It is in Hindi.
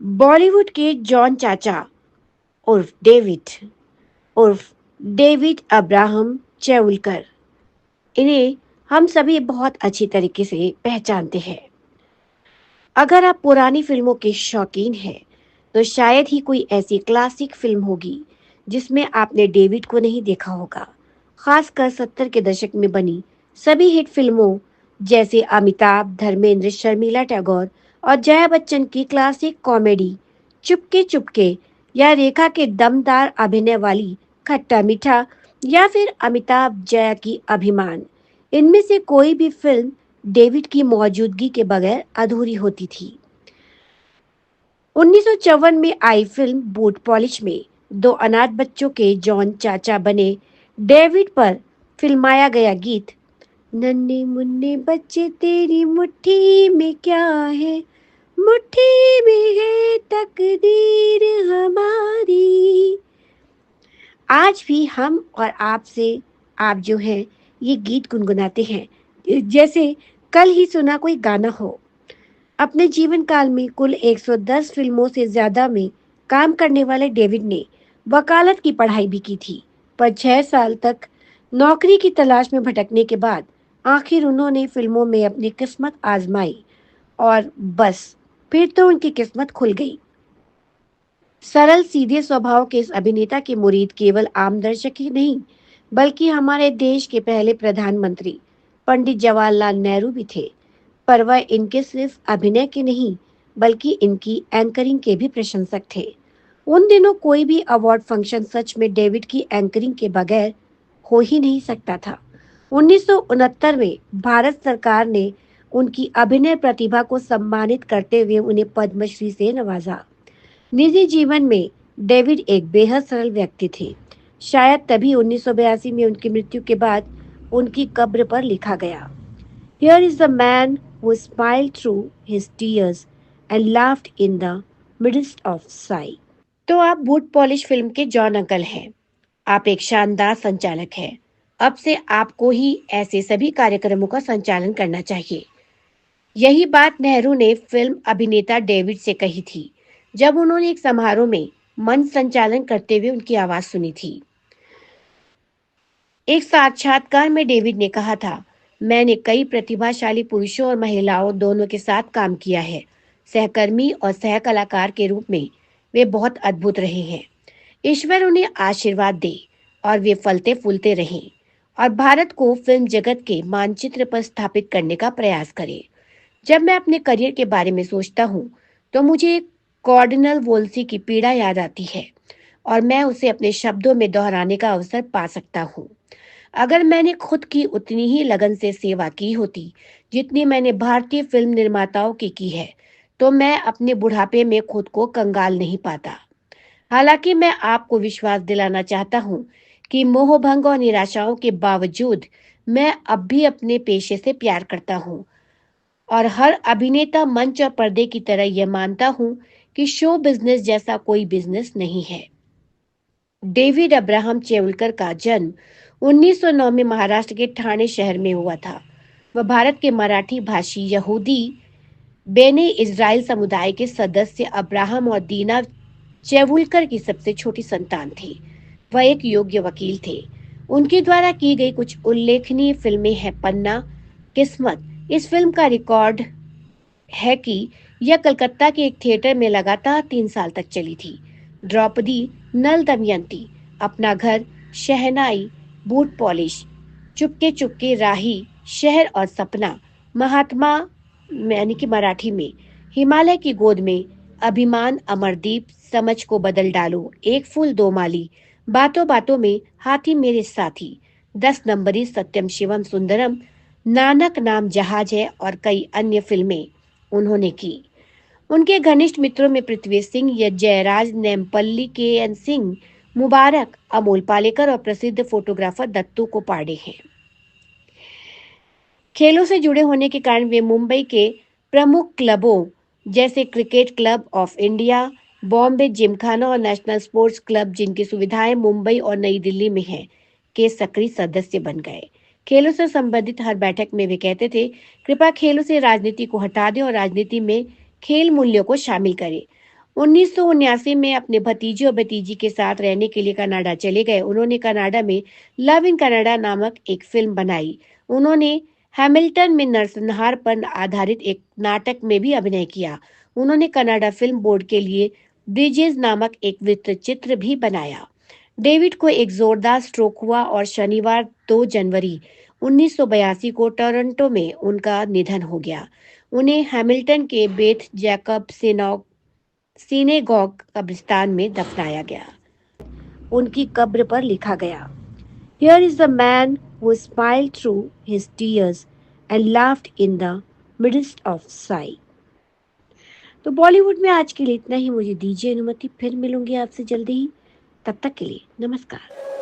बॉलीवुड के जॉन चाचा उर्फ उर्फ डेविड अब्राहम चेउलकर, इन्हें हम सभी बहुत अच्छी तरीके से पहचानते हैं। अगर आप पुरानी फिल्मों के शौकीन हैं, तो शायद ही कोई ऐसी क्लासिक फिल्म होगी जिसमें आपने डेविड को नहीं देखा होगा। खासकर 70 के दशक में बनी सभी हिट फिल्मों जैसे अमिताभ, धर्मेंद्र, शर्मिला टैगोर और जया बच्चन की क्लासिक कॉमेडी चुपके चुपके, या रेखा के दमदार अभिनय वाली खट्टा मीठा, या फिर अमिताभ जया की अभिमान, इनमें से कोई भी फिल्म डेविड की मौजूदगी के बगैर अधूरी होती थी। 1954 में आई फिल्म बूट पॉलिश में दो अनाथ बच्चों के जॉन चाचा बने डेविड पर फिल्माया गया गीत नन्हे मुन्ने बच्चे तेरी मुट्ठी में क्या है, मुट्ठी में है तकदीर हमारी। आज भी हम और आप जो हैं ये गीत गुनगुनाते हैं जैसे कल ही सुना कोई गाना हो। अपने जीवन काल में कुल 110 फिल्मों से ज्यादा में काम करने वाले डेविड ने वकालत की पढ़ाई भी की थी, पर 6 साल तक नौकरी की तलाश में भटकने के बाद आखिर उन्होंने फिल्मों में अपनी किस्मत आजमाई, और बस फिर तो उनकी किस्मत खुल गई। सरल सीधे स्वभाव के इस अभिनेता के मुरीद केवल आम दर्शक ही नहीं, बल्कि हमारे देश के पहले प्रधानमंत्री पंडित जवाहरलाल नेहरू भी थे। पर वह इनके सिर्फ अभिनय के नहीं, बल्कि इनकी एंकरिंग के भी प्रशंसक थे। उन दिनों कोई भी अवार्ड फंक्शन सच में डेविड की एंकरिंग के बगैर हो ही नहीं सकता था। 1969 में भारत सरकार ने उनकी अभिनय प्रतिभा को सम्मानित करते हुए उन्हें पद्मश्री से नवाजा। निजी जीवन में डेविड एक बेहद सरल व्यक्ति थे। शायद तभी 1982 में उनकी मृत्यु के बाद उनकी कब्र पर लिखा गया, Here is the man who smiled through his tears and laughed in the midst of sigh. तो आप बूट पॉलिश फिल्म के जॉन अंकल हैं। आप एक शानदार संचालक हैं। अब से आपको ही ऐसे सभी कार्यक्रमों का संचालन करना चाहिए। यही बात नेहरू ने फिल्म अभिनेता डेविड से कही थी, जब उन्होंने एक समारोह में मंच संचालन करते हुए उनकी आवाज सुनी थी। एक साक्षात्कार में डेविड ने कहा था, मैंने कई प्रतिभाशाली पुरुषों और महिलाओं दोनों के साथ काम किया है। सहकर्मी और सह कलाकार के रूप में वे बहुत अद्भुत रहे हैं। ईश्वर उन्हें आशीर्वाद दे और वे फलते फूलते रहें और भारत को फिल्म जगत के मानचित्र पर स्थापित करने का प्रयास करें। जब मैं अपने करियर के बारे में सोचता हूँ, तो मुझे कॉर्डिनल वोल्सी की पीड़ा याद आती है और मैं उसे अपने शब्दों में दोहराने का अवसर पा सकता हूँ। अगर मैंने खुद की उतनी ही लगन से सेवा की होती जितनी मैंने भारतीय फिल्म निर्माताओं की है, तो मैं अपने बुढ़ापे में खुद को कंगाल नहीं पाता। हालांकि मैं आपको विश्वास दिलाना चाहता हूँ कि मोहभंग और निराशाओं के बावजूद मैं अब भी अपने पेशे से प्यार करता हूँ, और हर अभिनेता मंच और पर्दे की तरह यह मानता हूँ कि शो बिजनेस जैसा कोई बिजनेस नहीं है। डेविड अब्राहम चेवलकर का जन्म 1909 में महाराष्ट्र के ठाणे शहर में हुआ था। वह भारत के मराठी भाषी यहूदी बेने इज़राइल समुदाय के सदस्य अब्राहम और दीना चेवुलकर की सबसे छोटी संतान थी। वह एक योग्य वकील थे। उनके द्वारा की गई कुछ उल्लेखनीय फिल्में हैं पन्ना, किस्मत। इस फिल्म का रिकॉर्ड है कि यह कलकत्ता के एक थिएटर में लगातार 3 साल तक चली थी। द्रौपदी, नल दमयंती, अपना घर, शहनाई, बूट पॉलिश, चुपके चुपके, राही, शहर और सपना, महात्मा यानी कि मराठी में, हिमालय की गोद में, अभिमान, अमरदीप, समझ को बदल डालो, एक फूल दो माली, बातों बातों में, हाथी मेरे साथी, 10 नंबरी, सत्यम शिवम सुंदरम, नानक नाम जहाज है और कई अन्य फिल्में उन्होंने की। उनके घनिष्ठ मित्रों में पृथ्वी सिंह, जयराज, नेमपल्ली, के एन सिंह, मुबारक, अमोल पालेकर और प्रसिद्ध फोटोग्राफर दत्तू को पाड़े हैं। खेलों से जुड़े होने के कारण वे मुंबई के प्रमुख क्लबों जैसे cricket club of India, Bombay Gymkhana और नेशनल स्पोर्ट्स क्लब, जिनकी सुविधाएं मुंबई और नई दिल्ली में हैं, के सक्रिय सदस्य बन गए। खेलों से संबंधित हर बैठक में वे कहते थे, कृपया खेलों से राजनीति को हटा दें और राजनीति में खेल मूल्यों को शामिल करें। 1979 में अपने भतीजे और भतीजी के साथ रहने के लिए कनाडा चले गए। उन्होंने कनाडा में लव इन कनाडा नामक एक फिल्म बनाई। उन्होंने हैमिल्टन में नरसंहार पर आधारित एक नाटक में भी अभिनय किया। उन्होंने कनाडा फिल्म बोर्ड के लिए ब्रिजेस नामक एक वृत्त चित्र भी बनाया। डेविड को एक जोरदार स्ट्रोक हुआ और शनिवार 2 जनवरी 1982 को टोरंटो में उनका निधन हो गया। उन्हें हैमिल्टन के बेथ जैकब सिनेगॉग कब्रिस्तान में दफनाया गया। उनकी कब्र पर लिखा गया, Here is the man who smiled through his tears and laughed in the midst of sigh. तो बॉलीवुड में आज के लिए इतना ही। मुझे दीजिए अनुमति, फिर मिलूंगी आपसे जल्दी ही। तब तक के लिए नमस्कार।